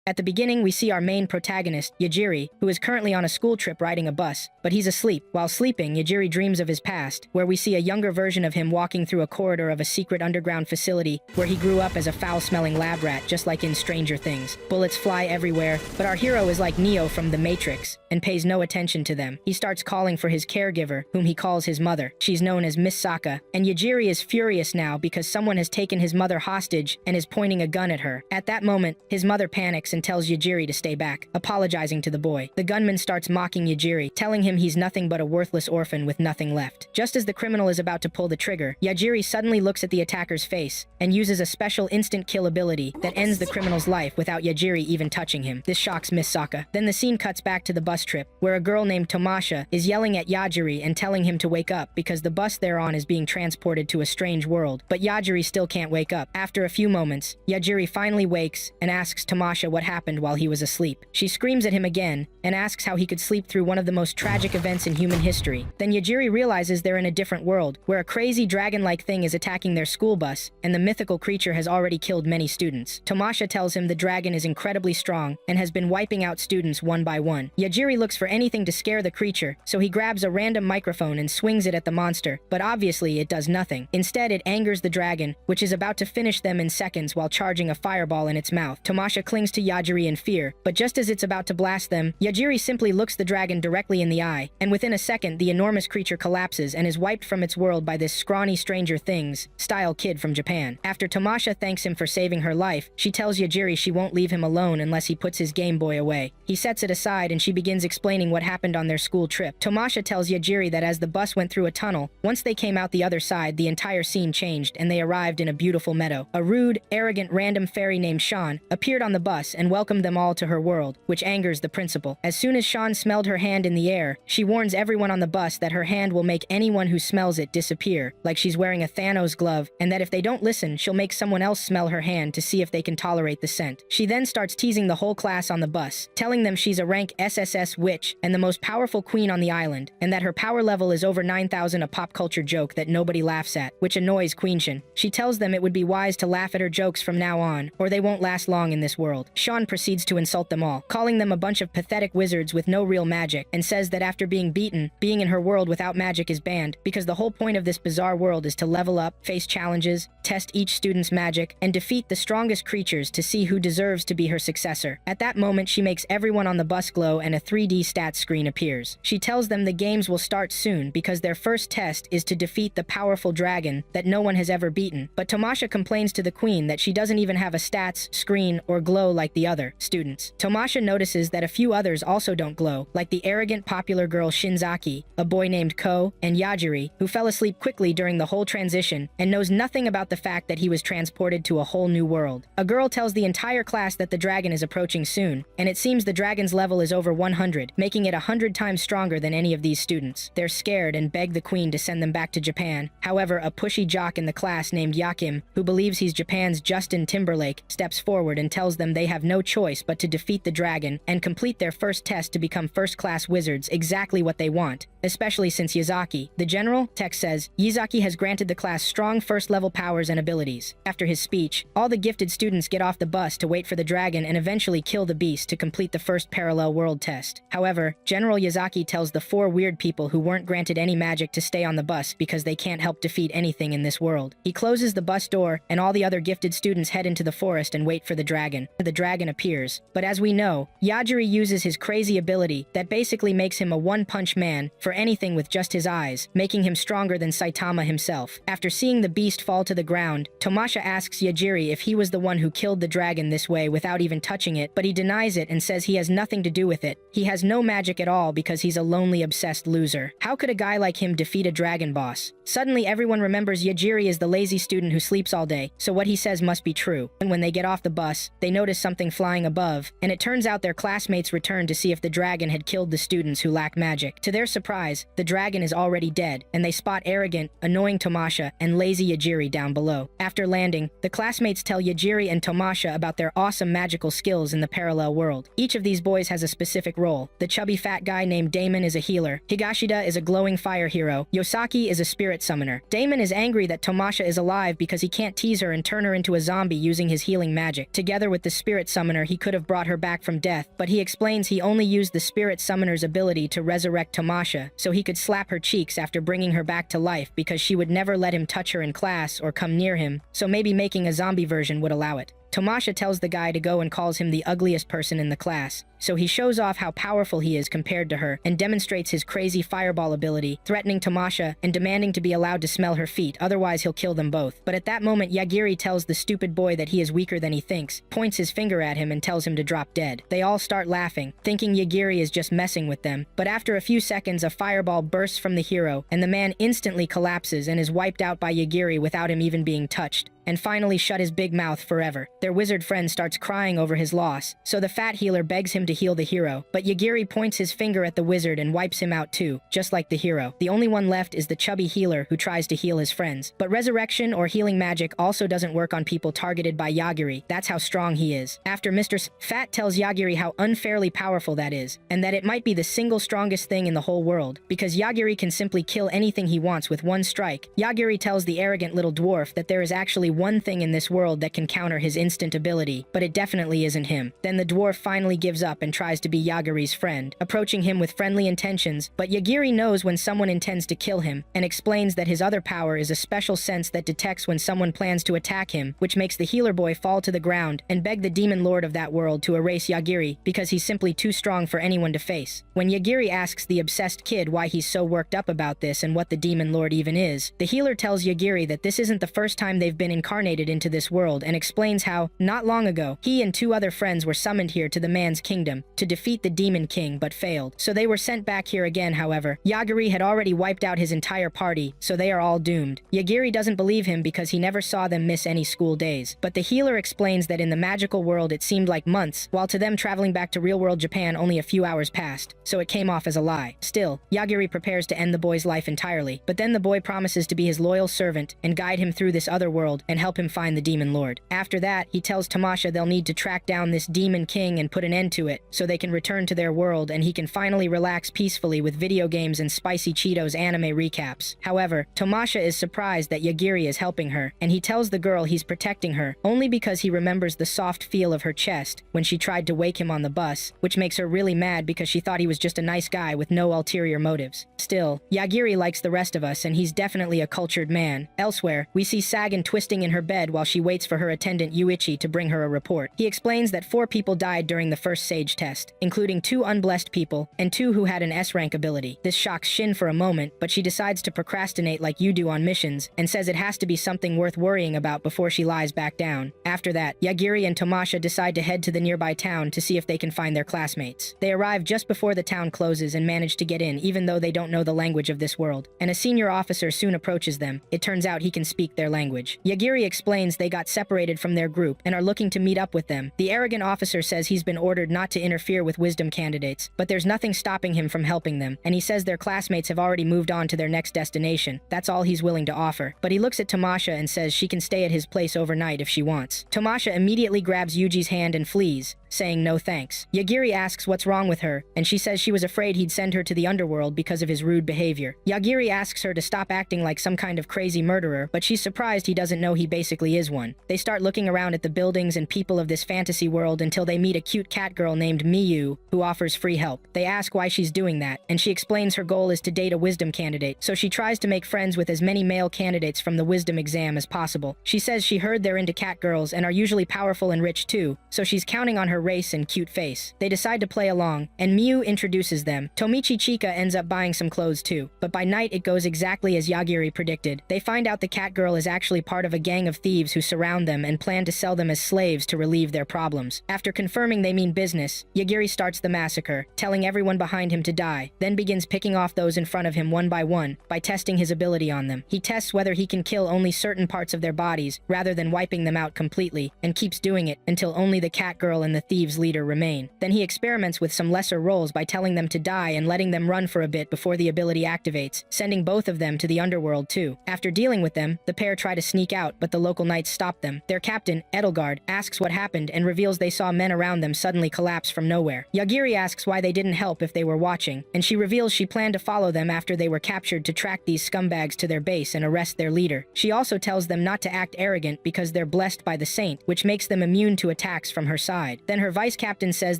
At the beginning, we see our main protagonist, Yajiri, who is currently on a school trip riding a bus, but he's asleep. While sleeping, Yajiri dreams of his past, where we see a younger version of him walking through a corridor of a secret underground facility where he grew up as a foul-smelling lab rat, just like in Stranger Things. Bullets fly everywhere, but our hero is like Neo from The Matrix and pays no attention to them. He starts calling for his caregiver, whom he calls his mother. She's known as Miss Saka, and Yajiri is furious now because someone has taken his mother hostage and is pointing a gun at her. At that moment, his mother panics and tells Yajiri to stay back, apologizing to the boy. The gunman starts mocking Yajiri, telling him he's nothing but a worthless orphan with nothing left. Just as the criminal is about to pull the trigger, Yajiri suddenly looks at the attacker's face and uses a special instant kill ability that ends the criminal's life without Yajiri even touching him. This shocks Miss Saka. Then the scene cuts back to the bus trip, where a girl named Tomasha is yelling at Yajiri and telling him to wake up because the bus they're on is being transported to a strange world. But Yajiri still can't wake up. After a few moments, Yajiri finally wakes and asks Tomasha what happened while he was asleep. She screams at him again and asks how he could sleep through one of the most tragic events in human history. Then Yajiri realizes they're in a different world, where a crazy dragon-like thing is attacking their school bus, and the mythical creature has already killed many students. Tomasha tells him the dragon is incredibly strong and has been wiping out students one by one. Yajiri looks for anything to scare the creature, so he grabs a random microphone and swings it at the monster, but obviously it does nothing. Instead, it angers the dragon, which is about to finish them in seconds while charging a fireball in its mouth. Tomasha clings to Yajiri in fear, but just as it's about to blast them, Yajiri simply looks the dragon directly in the eye, and within a second, the enormous creature collapses and is wiped from its world by this scrawny Stranger Things-style kid from Japan. After Tomasha thanks him for saving her life, she tells Yajiri she won't leave him alone unless he puts his Game Boy away. He sets it aside and she begins explaining what happened on their school trip. Tomasha tells Yajiri that as the bus went through a tunnel, once they came out the other side, the entire scene changed and they arrived in a beautiful meadow. A rude, arrogant, random fairy named Sean appeared on the bus and welcomed them all to her world, which angers the principal. As soon as Sean smelled her hand in the air, she warns everyone on the bus that her hand will make anyone who smells it disappear, like she's wearing a Thanos glove, and that if they don't listen, she'll make someone else smell her hand to see if they can tolerate the scent. She then starts teasing the whole class on the bus, telling them she's a rank SSS witch and the most powerful queen on the island, and that her power level is over 9,000, a pop culture joke that nobody laughs at, which annoys Queenshin. She tells them it would be wise to laugh at her jokes from now on, or they won't last long in this world. Sean proceeds to insult them all, calling them a bunch of pathetic wizards with no real magic, and says that after being beaten, being in her world without magic is banned, because the whole point of this bizarre world is to level up, face challenges, test each student's magic, and defeat the strongest creatures to see who deserves to be her successor. At that moment, she makes everyone on the bus glow and a 3D stats screen appears. She tells them the games will start soon because their first test is to defeat the powerful dragon that no one has ever beaten. But Tomasha complains to the queen that she doesn't even have a stats screen or glow like the other students. Tomasha notices that a few others also don't glow, like the arrogant popular girl Shinzaki, a boy named Ko, and Yajiri, who fell asleep quickly during the whole transition and knows nothing about the fact that he was transported to a whole new world. A girl tells the entire class that the dragon is approaching soon, and it seems the dragon's level is over 100, making it 100 times stronger than any of these students. They're scared and beg the queen to send them back to Japan. However, a pushy jock in the class named Yakim, who believes he's Japan's Justin Timberlake, steps forward and tells them they have no choice but to defeat the dragon and complete their first test to become first-class wizards, exactly what they want, especially since Yazaki, the general, text says, Yazaki has granted the class strong first-level powers and abilities. After his speech, all the gifted students get off the bus to wait for the dragon and eventually kill the beast to complete the first parallel world test. However, General Yazaki tells the 4 weird people who weren't granted any magic to stay on the bus because they can't help defeat anything in this world. He closes the bus door and all the other gifted students head into the forest and wait for the dragon. The dragon appears, but as we know, Yajiri uses his crazy ability that basically makes him a one-punch man for anything with just his eyes, making him stronger than Saitama himself. After seeing the beast fall to the ground, Tomasha asks Yajiri if he was the one who killed the dragon this way without even touching it, but he denies it and says he has nothing to do with it. He has no magic at all because he's a lonely, obsessed loser. How could a guy like him defeat a dragon boss? Suddenly, everyone remembers Yajiri is the lazy student who sleeps all day, so what he says must be true. And when they get off the bus, they notice something flying above, and it turns out their classmates returned to see if the dragon had killed the students who lack magic. To their surprise, surprise, the dragon is already dead, and they spot arrogant, annoying Tomasha and lazy Yajiri down below. After landing, the classmates tell Yajiri and Tomasha about their awesome magical skills in the parallel world. Each of these boys has a specific role. The chubby fat guy named Damon is a healer. Higashida is a glowing fire hero. Yosaki is a spirit summoner. Damon is angry that Tomasha is alive because he can't tease her and turn her into a zombie using his healing magic. Together with the spirit summoner, he could have brought her back from death, but he explains he only used the spirit summoner's ability to resurrect Tomasha so he could slap her cheeks after bringing her back to life because she would never let him touch her in class or come near him, so maybe making a zombie version would allow it. Tomasha tells the guy to go and calls him the ugliest person in the class, so he shows off how powerful he is compared to her and demonstrates his crazy fireball ability, threatening Tomasha and demanding to be allowed to smell her feet, otherwise he'll kill them both. But at that moment, Yagiri tells the stupid boy that he is weaker than he thinks, points his finger at him and tells him to drop dead. They all start laughing, thinking Yagiri is just messing with them, but after a few seconds a fireball bursts from the hero and the man instantly collapses and is wiped out by Yagiri without him even being touched, and finally shut his big mouth forever. Their wizard friend starts crying over his loss, so the fat healer begs him to heal the hero, but Yagiri points his finger at the wizard and wipes him out too, just like the hero. The only one left is the chubby healer who tries to heal his friends. But resurrection or healing magic also doesn't work on people targeted by Yagiri. That's how strong he is. After Mr. Fat tells Yagiri how unfairly powerful that is, and that it might be the single strongest thing in the whole world, because Yagiri can simply kill anything he wants with one strike, Yagiri tells the arrogant little dwarf that there is actually one thing in this world that can counter his instant ability, but it definitely isn't him. Then the dwarf finally gives up and tries to be Yagiri's friend, approaching him with friendly intentions, but Yagiri knows when someone intends to kill him, and explains that his other power is a special sense that detects when someone plans to attack him, which makes the healer boy fall to the ground and beg the demon lord of that world to erase Yagiri because he's simply too strong for anyone to face. When Yagiri asks the obsessed kid why he's so worked up about this and what the demon lord even is, the healer tells Yagiri that this isn't the first time they've been incarnated into this world and explains how, not long ago, he and two other friends were summoned here to the man's kingdom to defeat the demon king but failed. So they were sent back here again. However, Yagiri had already wiped out his entire party, so they are all doomed. Yagiri doesn't believe him because he never saw them miss any school days, but the healer explains that in the magical world it seemed like months, while to them traveling back to real world Japan only a few hours passed, so it came off as a lie. Still, Yagiri prepares to end the boy's life entirely, but then the boy promises to be his loyal servant and guide him through this other world and help him find the demon lord. After that, he tells Tomasha they'll need to track down this demon king and put an end to it, so they can return to their world and he can finally relax peacefully with video games and spicy Cheetos anime recaps. However, Tomasha is surprised that Yagiri is helping her, and he tells the girl he's protecting her, only because he remembers the soft feel of her chest when she tried to wake him on the bus, which makes her really mad because she thought he was just a nice guy with no ulterior motives. Still, Yagiri likes the rest of us and he's definitely a cultured man. Elsewhere, we see Sagan twisting in her bed while she waits for her attendant Yuichi to bring her a report. He explains that 4 people died during the first Sage test, including 2 unblessed people and 2 who had an S-rank ability. This shocks Shin for a moment, but she decides to procrastinate like you do on missions and says it has to be something worth worrying about before she lies back down. After that, Yagiri and Tomasha decide to head to the nearby town to see if they can find their classmates. They arrive just before the town closes and manage to get in even though they don't know the language of this world, and a senior officer soon approaches them. It turns out he can speak their language. Yagiri explains they got separated from their group and are looking to meet up with them. The arrogant officer says he's been ordered not to interfere with wisdom candidates, but there's nothing stopping him from helping them, and he says their classmates have already moved on to their next destination. That's all he's willing to offer. But he looks at Tomasha and says she can stay at his place overnight if she wants. Tomasha immediately grabs Yuji's hand and flees, saying no thanks. Yagiri asks what's wrong with her, and she says she was afraid he'd send her to the underworld because of his rude behavior. Yagiri asks her to stop acting like some kind of crazy murderer, but she's surprised he doesn't know he basically is one. They start looking around at the buildings and people of this fantasy world until they meet a cute cat girl named Miyu, who offers free help. They ask why she's doing that, and she explains her goal is to date a wisdom candidate, so she tries to make friends with as many male candidates from the wisdom exam as possible. She says she heard they're into cat girls and are usually powerful and rich too, so she's counting on her race and cute face. They decide to play along, and Miyu introduces them. Tomichi Chika ends up buying some clothes too, but by night it goes exactly as Yagiri predicted. They find out the cat girl is actually part of a gang of thieves who surround them and plan to sell them as slaves to relieve their problems. After confirming they mean business, Yagiri starts the massacre, telling everyone behind him to die, then begins picking off those in front of him one by testing his ability on them. He tests whether he can kill only certain parts of their bodies rather than wiping them out completely, and keeps doing it until only the cat girl and the thieves leader remain. Then he experiments with some lesser roles by telling them to die and letting them run for a bit before the ability activates, sending both of them to the underworld too. After dealing with them, the pair try to sneak out, but the local knights stop them. Their captain, Edelgard, asks what happened and reveals they saw men around them suddenly collapse from nowhere. Yagiri asks why they didn't help if they were watching, and she reveals she planned to follow them after they were captured to track these scumbags to their base and arrest their leader. She also tells them not to act arrogant because they're blessed by the saint, which makes them immune to attacks from her side. Then her vice captain says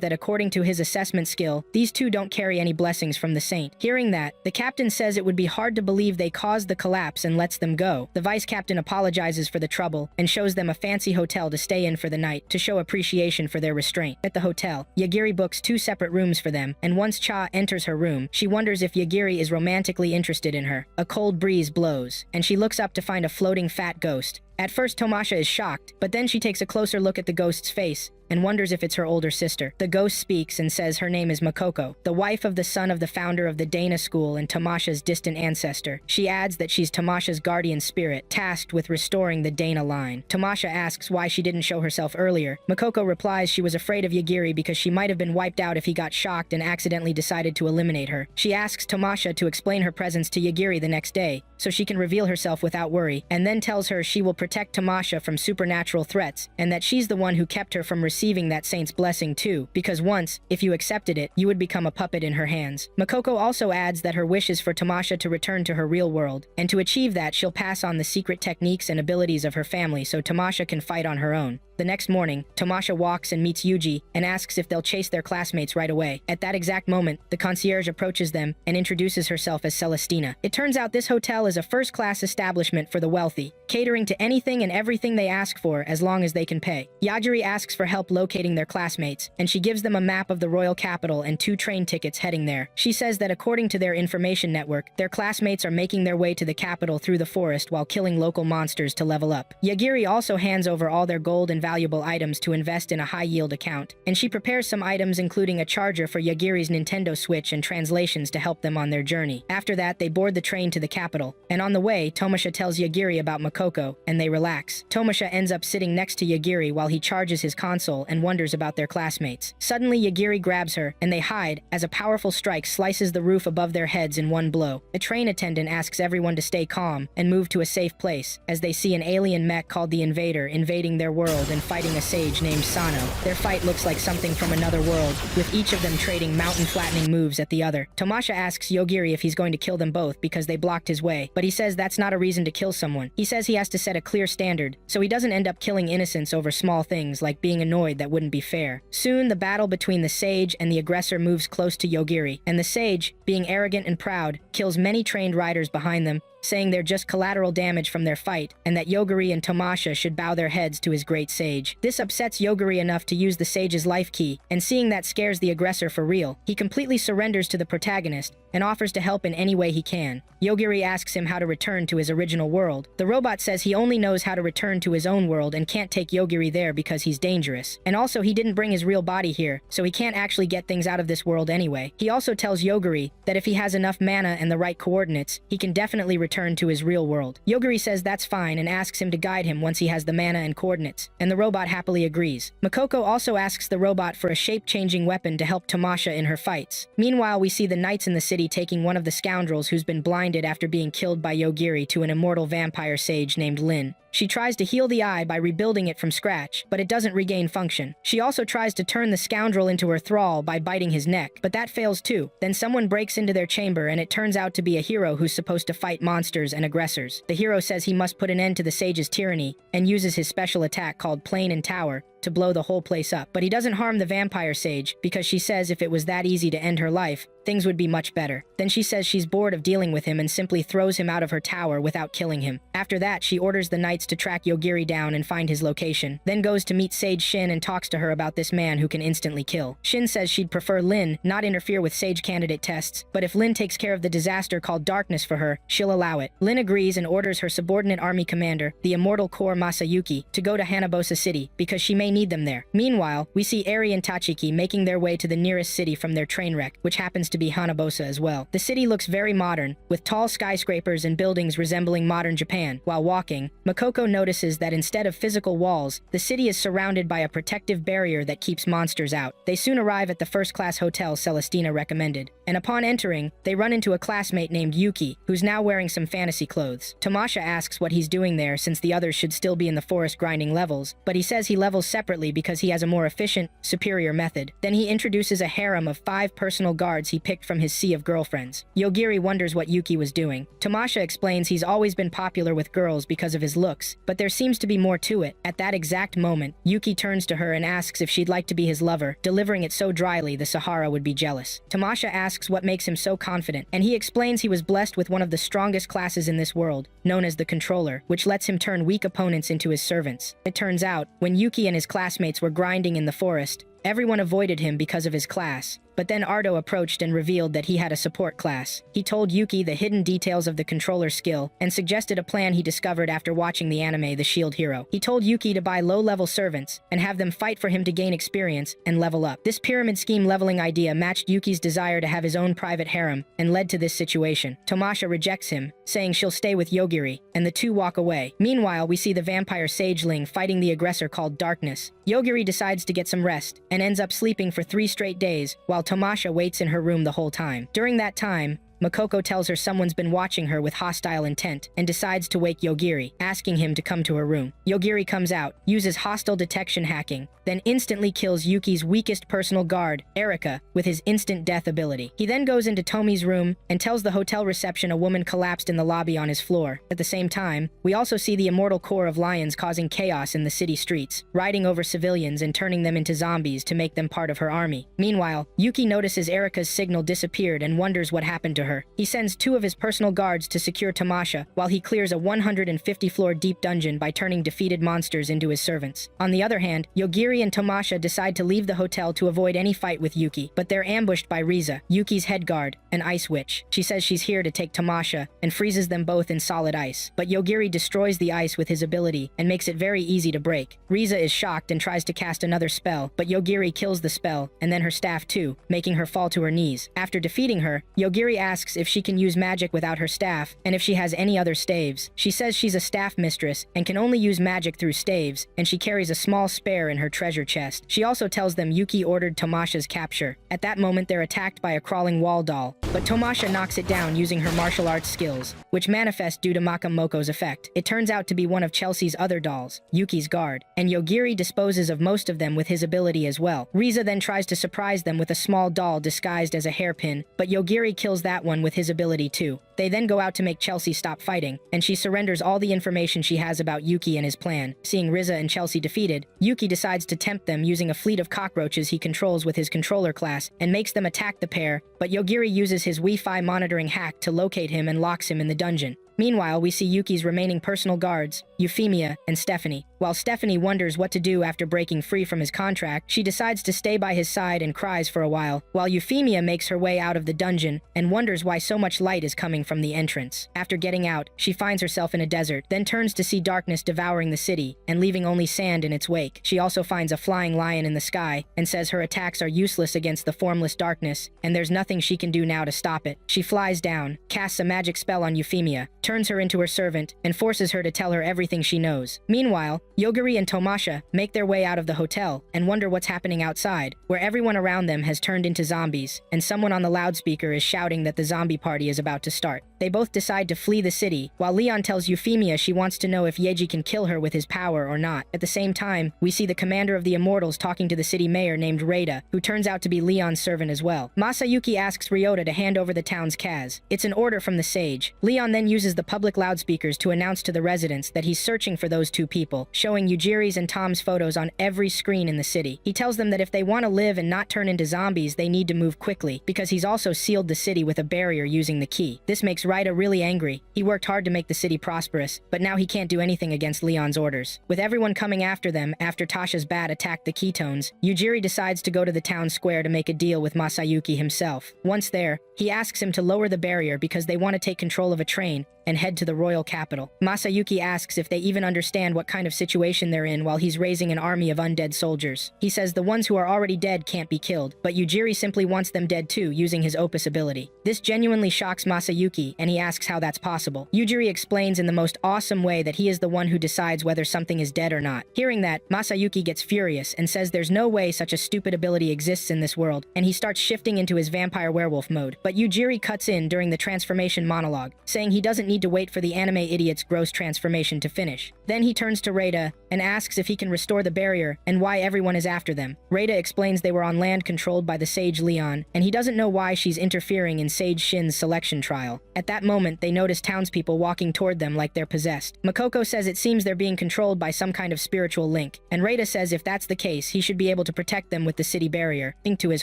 that according to his assessment skill, these two don't carry any blessings from the saint. Hearing that, the captain says it would be hard to believe they caused the collapse and lets them go. The vice captain apologizes for the trouble and shows them a fancy hotel to stay in for the night to show appreciation for their restraint. At the hotel, Yagiri books 2 separate rooms for them, and once Cha enters her room, she wonders if Yagiri is romantically interested in her. A cold breeze blows, and she looks up to find a floating fat ghost. At first, Tomasha is shocked, but then she takes a closer look at the ghost's face and wonders if it's her older sister. The ghost speaks and says her name is Makoko, the wife of the son of the founder of the Dana school and Tomasha's distant ancestor. She adds that she's Tomasha's guardian spirit, tasked with restoring the Dana line. Tomasha asks why she didn't show herself earlier. Makoko replies she was afraid of Yagiri because she might have been wiped out if he got shocked and accidentally decided to eliminate her. She asks Tomasha to explain her presence to Yagiri the next day, so she can reveal herself without worry, and then tells her she will protect Tomasha from supernatural threats, and that she's the one who kept her from receiving that saint's blessing too, because once, if you accepted it, you would become a puppet in her hands. Makoko also adds that her wish is for Tomasha to return to her real world, and to achieve that she'll pass on the secret techniques and abilities of her family so Tomasha can fight on her own. The next morning, Tomasha walks and meets Yuji and asks if they'll chase their classmates right away. At that exact moment, the concierge approaches them and introduces herself as Celestina. It turns out this hotel is a first-class establishment for the wealthy, catering to anything and everything they ask for as long as they can pay. Yajiri asks for help locating their classmates, and she gives them a map of the royal capital and 2 train tickets heading there. She says that according to their information network, their classmates are making their way to the capital through the forest while killing local monsters to level up. Yagiri also hands over all their gold and valuable items to invest in a high-yield account, and she prepares some items including a charger for Yagiri's Nintendo Switch and translations to help them on their journey. After that, they board the train to the capital, and on the way, Tomasha tells Yagiri about Makoko, and they relax. Tomasha ends up sitting next to Yagiri while he charges his console and wonders about their classmates. Suddenly, Yagiri grabs her, and they hide as a powerful strike slices the roof above their heads in one blow. A train attendant asks everyone to stay calm and move to a safe place, as they see an alien mech called the Invader invading their world and fighting a sage named Sano. Their fight looks like something from another world, with each of them trading mountain-flattening moves at the other. Tomasha asks Yogiri if he's going to kill them both because they blocked his way, but he says that's not a reason to kill someone. He says he has to set a clear standard, so he doesn't end up killing innocents over small things like being annoyed that wouldn't be fair. Soon, the battle between the sage and the aggressor moves close to Yogiri, and the sage, being arrogant and proud, kills many trained riders behind them, saying they're just collateral damage from their fight, and that Yogiri and Tomasha should bow their heads to his great sage. This upsets Yogiri enough to use the sage's life key, and seeing that scares the aggressor for real, he completely surrenders to the protagonist and offers to help in any way he can. Yogiri asks him how to return to his original world. The robot says he only knows how to return to his own world and can't take Yogiri there because he's dangerous. And also, he didn't bring his real body here, so he can't actually get things out of this world anyway. He also tells Yogiri that if he has enough mana and the right coordinates, he can definitely return to his real world. Yogiri says that's fine and asks him to guide him once he has the mana and coordinates, and the robot happily agrees. Makoko also asks the robot for a shape-changing weapon to help Tomasha in her fights. Meanwhile, we see the knights in the city taking one of the scoundrels who's been blinded after being killed by Yogiri to an immortal vampire sage named Lin. She tries to heal the eye by rebuilding it from scratch, but it doesn't regain function. She also tries to turn the scoundrel into her thrall by biting his neck, but that fails too. Then someone breaks into their chamber and it turns out to be a hero who's supposed to fight monsters and aggressors. The hero says he must put an end to the sage's tyranny and uses his special attack called Plane and Tower to blow the whole place up. But he doesn't harm the vampire sage because she says if it was that easy to end her life, things would be much better. Then she says she's bored of dealing with him and simply throws him out of her tower without killing him. After that, she orders the knights to track Yogiri down and find his location, then goes to meet Sage Shin and talks to her about this man who can instantly kill. Shin says she'd prefer Lin not interfere with Sage candidate tests, but if Lin takes care of the disaster called Darkness for her, she'll allow it. Lin agrees and orders her subordinate army commander, the immortal Core Masayuki, to go to Hanabosa City because she may may need them there. Meanwhile, we see Eri and Tachiki making their way to the nearest city from their train wreck, which happens to be Hanabosa as well. The city looks very modern, with tall skyscrapers and buildings resembling modern Japan. While walking, Makoko notices that instead of physical walls, the city is surrounded by a protective barrier that keeps monsters out. They soon arrive at the first-class hotel Celestina recommended, and upon entering, they run into a classmate named Yuki, who's now wearing some fantasy clothes. Tamasha asks what he's doing there since the others should still be in the forest grinding levels, but he says he levels separately because he has a more efficient, superior method. Then he introduces a harem of 5 personal guards he picked from his sea of girlfriends. Yogiri wonders what Yuki was doing. Tamasha explains he's always been popular with girls because of his looks, but there seems to be more to it. At that exact moment, Yuki turns to her and asks if she'd like to be his lover, delivering it so dryly the Sahara would be jealous. Tamasha asks what makes him so confident, and he explains he was blessed with one of the strongest classes in this world, known as the Controller, which lets him turn weak opponents into his servants. It turns out, when Yuki and his classmates were grinding in the forest, everyone avoided him because of his class. But then Ardo approached and revealed that he had a support class. He told Yuki the hidden details of the controller skill and suggested a plan he discovered after watching the anime The Shield Hero. He told Yuki to buy low-level servants and have them fight for him to gain experience and level up. This pyramid scheme leveling idea matched Yuki's desire to have his own private harem and led to this situation. Tamasha rejects him, saying she'll stay with Yogiri, and the two walk away. Meanwhile, we see the vampire Sage Ling fighting the aggressor called Darkness. Yogiri decides to get some rest and ends up sleeping for 3 straight days, while Tamasha waits in her room the whole time. During that time, Makoko tells her someone's been watching her with hostile intent and decides to wake Yogiri, asking him to come to her room. Yogiri comes out, uses hostile detection hacking, then instantly kills Yuki's weakest personal guard, Erika, with his instant death ability. He then goes into Tomi's room and tells the hotel reception a woman collapsed in the lobby on his floor. At the same time, we also see the immortal core of lions causing chaos in the city streets, riding over civilians and turning them into zombies to make them part of her army. Meanwhile, Yuki notices Erika's signal disappeared and wonders what happened to her. He sends 2 of his personal guards to secure Tamasha while he clears a 150-floor deep dungeon by turning defeated monsters into his servants. On the other hand, Yogiri and Tamasha decide to leave the hotel to avoid any fight with Yuki, but they're ambushed by Riza, Yuki's head guard, an ice witch. She says she's here to take Tamasha and freezes them both in solid ice, but Yogiri destroys the ice with his ability and makes it very easy to break. Riza is shocked and tries to cast another spell, but Yogiri kills the spell and then her staff too, making her fall to her knees. After defeating her, Yogiri asks if she can use magic without her staff and if she has any other staves. She says she's a staff mistress and can only use magic through staves, and she carries a small spare in her treasure chest. She also tells them Yuki ordered Tamasha's capture. At that moment, they're attacked by a crawling wall doll, but Tamasha knocks it down using her martial arts skills, which manifest due to Makamoko's effect. It turns out to be one of Chelsea's other dolls, Yuki's guard, and Yogiri disposes of most of them with his ability as well. Riza then tries to surprise them with a small doll disguised as a hairpin, but Yogiri kills that one with his ability too. They then go out to make Chelsea stop fighting, and she surrenders all the information she has about Yuki and his plan. Seeing Riza and Chelsea defeated, Yuki decides to tempt them using a fleet of cockroaches he controls with his controller class and makes them attack the pair, but Yogiri uses his Wi-Fi monitoring hack to locate him and locks him in the dungeon. Meanwhile, we see Yuki's remaining personal guards, Euphemia and Stephanie. While Stephanie wonders what to do after breaking free from his contract, she decides to stay by his side and cries for a while Euphemia makes her way out of the dungeon and wonders why so much light is coming from the entrance. After getting out, she finds herself in a desert, then turns to see darkness devouring the city and leaving only sand in its wake. She also finds a flying lion in the sky and says her attacks are useless against the formless darkness, and there's nothing she can do now to stop it. She flies down, casts a magic spell on Euphemia, turns her into her servant, and forces her to tell her everything she knows. Meanwhile, Yogiri and Tamasha make their way out of the hotel and wonder what's happening outside, where everyone around them has turned into zombies, and someone on the loudspeaker is shouting that the zombie party is about to start. They both decide to flee the city, while Leon tells Euphemia she wants to know if Yeji can kill her with his power or not. At the same time, we see the commander of the Immortals talking to the city mayor named Reida, who turns out to be Leon's servant as well. Masayuki asks Ryota to hand over the town's Kaz. It's an order from the sage. Leon then uses the public loudspeakers to announce to the residents that he's searching for those 2 people, showing Yujiri's and Tom's photos on every screen in the city. He tells them that if they want to live and not turn into zombies, they need to move quickly, because he's also sealed the city with a barrier using the key. This makes Raida really angry. He worked hard to make the city prosperous, but now he can't do anything against Leon's orders. With everyone coming after them after Tasha's bat attacked the ketones, Yujiri decides to go to the town square to make a deal with Masayuki himself. Once there, he asks him to lower the barrier because they want to take control of a train and head to the royal capital. Masayuki asks if they even understand what kind of situation they're in while he's raising an army of undead soldiers. He says the ones who are already dead can't be killed, but Yujiri simply wants them dead too, using his opus ability. This genuinely shocks Masayuki, and he asks how that's possible. Yujiri explains in the most awesome way that he is the one who decides whether something is dead or not. Hearing that, Masayuki gets furious and says there's no way such a stupid ability exists in this world, and he starts shifting into his vampire werewolf mode. But Yujiri cuts in during the transformation monologue, saying he doesn't need to wait for the anime idiot's gross transformation to finish. Then he turns to Reita and asks if he can restore the barrier and why everyone is after them. Reita explains they were on land controlled by the sage Leon, and he doesn't know why she's interfering in Sage Shin's selection trial. At that moment, they notice townspeople walking toward them like they're possessed. Makoko says it seems they're being controlled by some kind of spiritual link, and Reita says if that's the case, he should be able to protect them with the city barrier. To his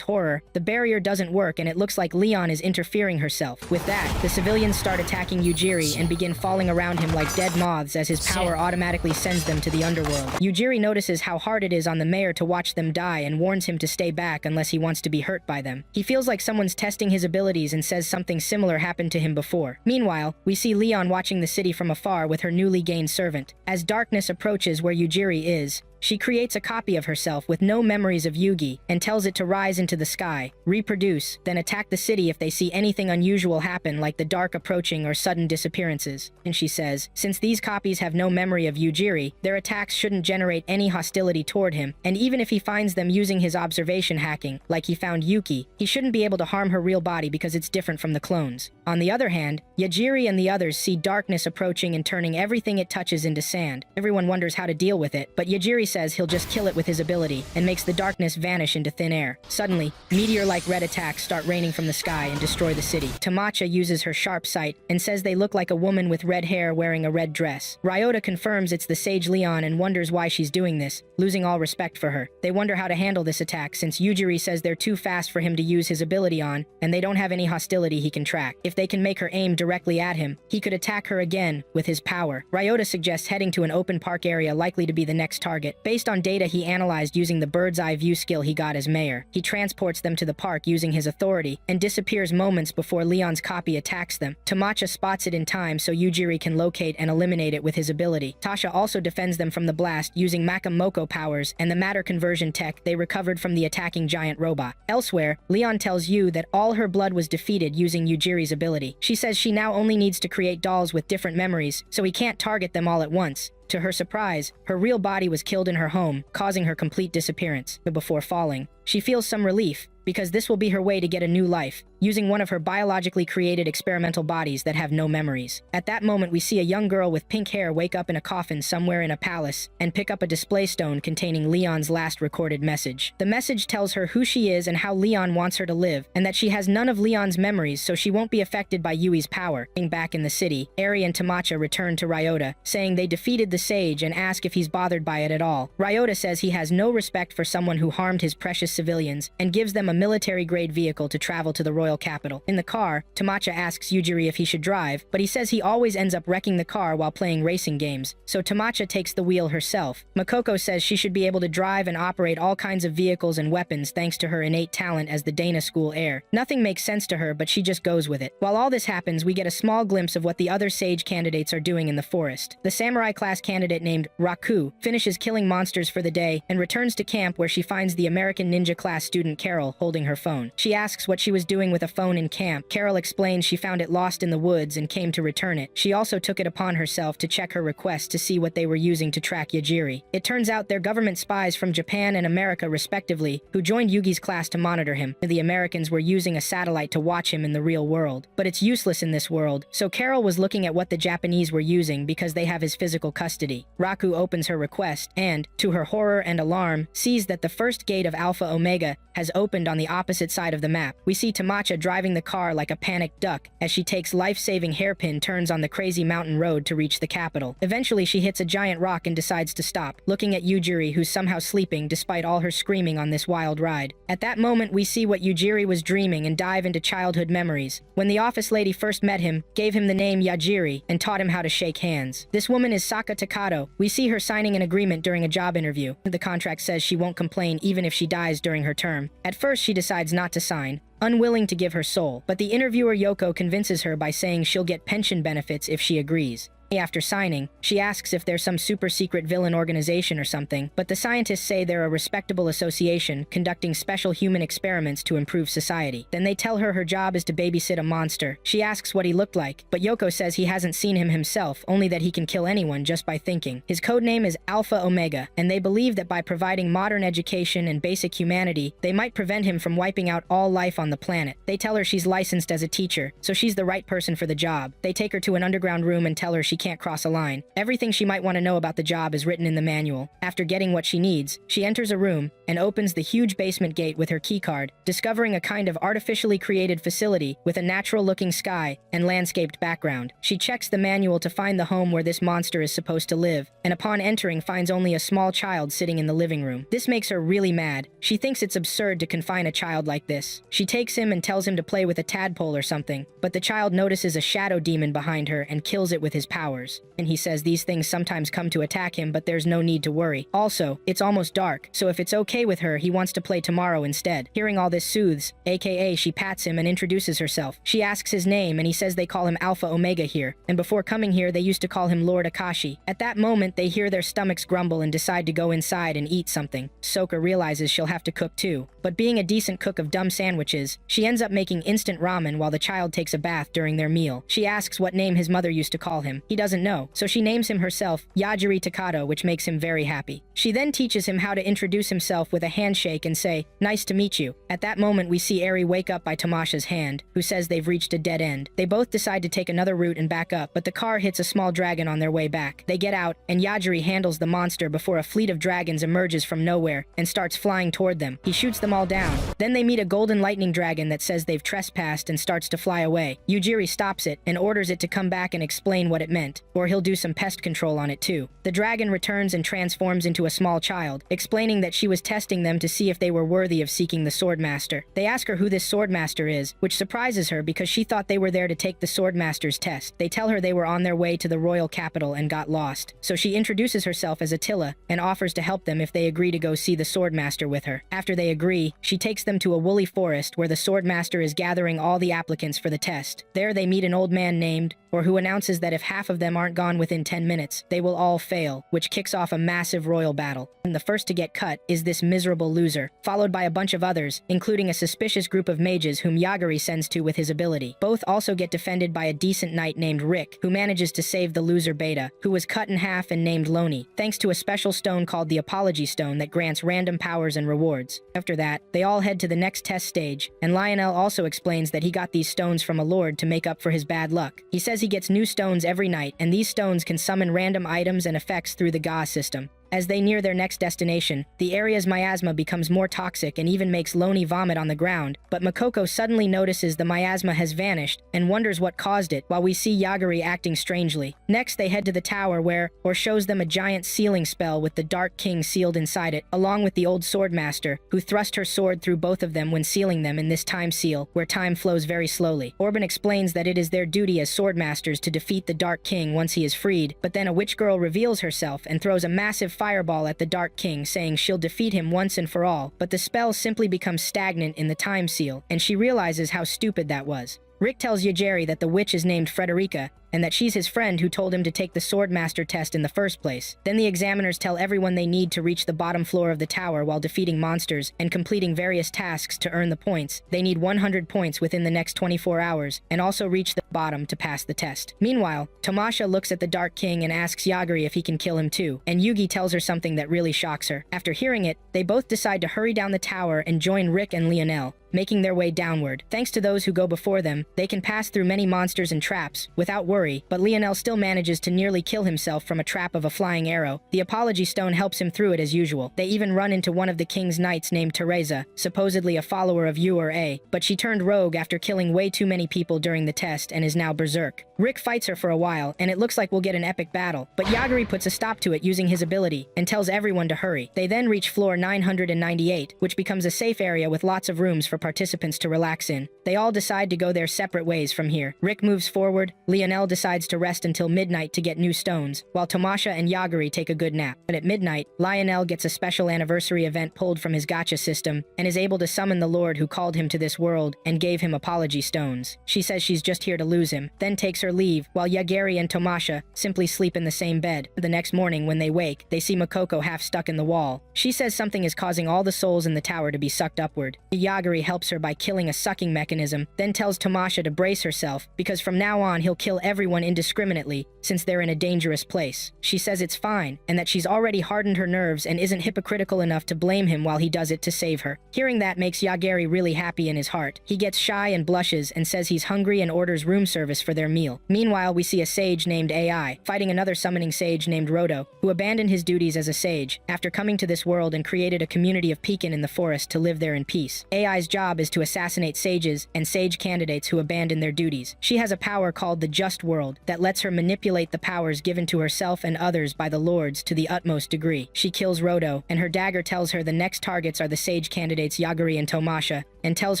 horror, the barrier doesn't work and it looks like Leon is interfering herself. With that, the civilians start attacking Yujiri and begin falling around him like dead moths as his power automatically sends them to the underworld. Yujiri notices how hard it is on the mayor to watch them die and warns him to stay back unless he wants to be hurt by them. He feels like someone's testing his abilities and says something similar happened to him before. Meanwhile, we see Leon watching the city from afar with her newly gained servant. As darkness approaches where Yujiri is, she creates a copy of herself with no memories of Yugi and tells it to rise into the sky, reproduce, then attack the city if they see anything unusual happen like the dark approaching or sudden disappearances. And she says, since these copies have no memory of Yujiri, their attacks shouldn't generate any hostility toward him, and even if he finds them using his observation hacking, like he found Yuki, he shouldn't be able to harm her real body because it's different from the clones. On the other hand, Yujiri and the others see darkness approaching and turning everything it touches into sand. Everyone wonders how to deal with it, but Yujiri says he'll just kill it with his ability and makes the darkness vanish into thin air. Suddenly, meteor-like red attacks start raining from the sky and destroy the city. Tamacha uses her sharp sight and says they look like a woman with red hair wearing a red dress. Ryota confirms it's the Sage Leon and wonders why she's doing this, losing all respect for her. They wonder how to handle this attack since Yujiri says they're too fast for him to use his ability on, and they don't have any hostility he can track. If they can make her aim directly at him, he could attack her again with his power. Ryota suggests heading to an open park area likely to be the next target. Based on data he analyzed using the bird's eye view skill he got as mayor, he transports them to the park using his authority and disappears moments before Leon's copy attacks them. Tamacha spots it in time so Yujiri can locate and eliminate it with his ability. Tasha also defends them from the blast using Makamoko powers and the matter conversion tech they recovered from the attacking giant robot. Elsewhere, Leon tells Yu that all her blood was defeated using Yujiri's ability. She says she now only needs to create dolls with different memories, so he can't target them all at once. To her surprise, her real body was killed in her home, causing her complete disappearance. But before falling, she feels some relief, because this will be her way to get a new life, using one of her biologically created experimental bodies that have no memories. At that moment, we see a young girl with pink hair wake up in a coffin somewhere in a palace and pick up a display stone containing Leon's last recorded message. The message tells her who she is and how Leon wants her to live, and that she has none of Leon's memories so she won't be affected by Yui's power. Back in the city, Eri and Tamacha return to Ryota, saying they defeated the sage and ask if he's bothered by it at all. Ryota says he has no respect for someone who harmed his precious civilians and gives them a military-grade vehicle to travel to the royal capital. In the car, Tamacha asks Yujiri if he should drive, but he says he always ends up wrecking the car while playing racing games, so Tamacha takes the wheel herself. Makoko says she should be able to drive and operate all kinds of vehicles and weapons thanks to her innate talent as the Dana school heir. Nothing makes sense to her, but she just goes with it. While all this happens, we get a small glimpse of what the other sage candidates are doing in the forest. The samurai class candidate named Raku finishes killing monsters for the day and returns to camp where she finds the American ninja class student Carol holding her phone. She asks what she was doing with a phone in camp. Carol explains she found it lost in the woods and came to return it. She also took it upon herself to check her request to see what they were using to track Yujiri. It turns out they're government spies from Japan and America respectively, who joined Yugi's class to monitor him. The Americans were using a satellite to watch him in the real world. But it's useless in this world, so Carol was looking at what the Japanese were using because they have his physical custody. Raku opens her request and, to her horror and alarm, sees that the first gate of Alpha Omega has opened on the opposite side of the map. We see Tamacha driving the car like a panicked duck as she takes life-saving hairpin turns on the crazy mountain road to reach the capital. Eventually, she hits a giant rock and decides to stop, looking at Yujiri, who's somehow sleeping despite all her screaming on this wild ride. At that moment, we see what Yujiri was dreaming and dive into childhood memories. When the office lady first met him, gave him the name Yajiri, and taught him how to shake hands. This woman is Saka Takato. We see her signing an agreement during a job interview. The contract says she won't complain even if she dies during her term. At first, she decides not to sign, unwilling to give her soul, but the interviewer Yoko convinces her by saying she'll get pension benefits if she agrees. After signing, she asks if there's some super-secret villain organization or something, but the scientists say they're a respectable association conducting special human experiments to improve society. Then they tell her job is to babysit a monster. She asks what he looked like, but Yoko says he hasn't seen him himself, only that he can kill anyone just by thinking. His codename is Alpha Omega, and they believe that by providing modern education and basic humanity, they might prevent him from wiping out all life on the planet. They tell her she's licensed as a teacher, so she's the right person for the job. They take her to an underground room and tell her she can't cross a line. Everything she might want to know about the job is written in the manual. After getting what she needs, she enters a room and opens the huge basement gate with her keycard, discovering a kind of artificially created facility with a natural-looking sky and landscaped background. She checks the manual to find the home where this monster is supposed to live, and upon entering finds only a small child sitting in the living room. This makes her really mad. She thinks it's absurd to confine a child like this. She takes him and tells him to play with a tadpole or something, but the child notices a shadow demon behind her and kills it with his powers. And he says these things sometimes come to attack him, but there's no need to worry. Also, it's almost dark, so if it's okay with her, he wants to play tomorrow instead. Hearing all this soothes, aka she pats him and introduces herself. She asks his name and he says they call him Alpha Omega here, and before coming here they used to call him Lord Akashi. At that moment they hear their stomachs grumble and decide to go inside and eat something. Soka realizes she'll have to cook too, but being a decent cook of dumb sandwiches, she ends up making instant ramen while the child takes a bath during their meal. She asks what name his mother used to call him. He doesn't know, so she names him herself Yajiri Takato, which makes him very happy. She then teaches him how to introduce himself with a handshake and say, "Nice to meet you." At that moment we see Eri wake up by Tamasha's hand, who says they've reached a dead end. They both decide to take another route and back up, but the car hits a small dragon on their way back. They get out, and Yajiri handles the monster before a fleet of dragons emerges from nowhere and starts flying toward them. He shoots them all down. Then they meet a golden lightning dragon that says they've trespassed and starts to fly away. Yujiri stops it and orders it to come back and explain what it meant, or he'll do some pest control on it too. The dragon returns and transforms into a small child, explaining that she was testing them to see if they were worthy of seeking the Swordmaster. They ask her who this Swordmaster is, which surprises her because she thought they were there to take the Swordmaster's test. They tell her they were on their way to the royal capital and got lost, so she introduces herself as Attila and offers to help them if they agree to go see the Swordmaster with her. After they agree, she takes them to a woolly forest where the Swordmaster is gathering all the applicants for the test. There they meet an old man named, or who announces that if half of them aren't gone within 10 minutes, they will all fail, which kicks off a massive royal battle. And the first to get cut is this miserable loser, followed by a bunch of others, including a suspicious group of mages whom Yagiri sends to with his ability. Both also get defended by a decent knight named Rick, who manages to save the loser Beta, who was cut in half and named Loni, thanks to a special stone called the Apology Stone that grants random powers and rewards. After that, they all head to the next test stage, and Lionel also explains that he got these stones from a lord to make up for his bad luck. He says he gets new stones every night, and these stones can summon random items and effects through the Ga system. As they near their next destination, the area's miasma becomes more toxic and even makes Loni vomit on the ground, but Makoko suddenly notices the miasma has vanished and wonders what caused it, while we see Yagiri acting strangely. Next, they head to the tower where, or shows them a giant sealing spell with the Dark King sealed inside it, along with the old Swordmaster, who thrust her sword through both of them when sealing them in this time seal, where time flows very slowly. Orban explains that it is their duty as Swordmasters to defeat the Dark King once he is freed, but then a witch girl reveals herself and throws a massive fireball at the Dark King, saying she'll defeat him once and for all, but the spell simply becomes stagnant in the time seal, and she realizes how stupid that was. Rick tells Yajiri that the witch is named Frederica, and that she's his friend who told him to take the Swordmaster test in the first place. Then the examiners tell everyone they need to reach the bottom floor of the tower while defeating monsters and completing various tasks to earn the points. They need 100 points within the next 24 hours, and also reach the bottom to pass the test. Meanwhile, Tamasha looks at the Dark King and asks Yagiri if he can kill him too, and Yugi tells her something that really shocks her. After hearing it, they both decide to hurry down the tower and join Rick and Lionel, making their way downward. Thanks to those who go before them, they can pass through many monsters and traps without worry, but Lionel still manages to nearly kill himself from a trap of a flying arrow. The Apology Stone helps him through it as usual. They even run into one of the king's knights named Teresa, supposedly a follower of U or A, but she turned rogue after killing way too many people during the test and is now berserk. Rick fights her for a while, and it looks like we'll get an epic battle, but Yagiri puts a stop to it using his ability and tells everyone to hurry. They then reach floor 998, which becomes a safe area with lots of rooms for participants to relax in. They all decide to go their separate ways from here. Rick moves forward, Lionel decides to rest until midnight to get new stones, while Tomasha and Yaguri take a good nap. But at midnight, Lionel gets a special anniversary event pulled from his gacha system, and is able to summon the Lord who called him to this world and gave him apology stones. She says she's just here to lose him, then takes her leave, while Yaguri and Tomasha simply sleep in the same bed. The next morning, when they wake, they see Makoko half stuck in the wall. She says something is causing all the souls in the tower to be sucked upward. Yaguri helps her by killing a sucking mechanism, then tells Tomasha to brace herself, because from now on he'll kill everyone indiscriminately, since they're in a dangerous place. She says it's fine, and that she's already hardened her nerves and isn't hypocritical enough to blame him while he does it to save her. Hearing that makes Yaguri really happy in his heart. He gets shy and blushes and says he's hungry and orders room service for their meal. Meanwhile, we see a sage named AI fighting another summoning sage named Roto, who abandoned his duties as a sage after coming to this world and created a community of Pekin in the forest to live there in peace. AI's job is to assassinate sages and sage candidates who abandon their duties. She has a power called the Just World that lets her manipulate the powers given to herself and others by the lords to the utmost degree. She kills Roto, and her dagger tells her the next targets are the sage candidates Yaguri and Tomasha, and tells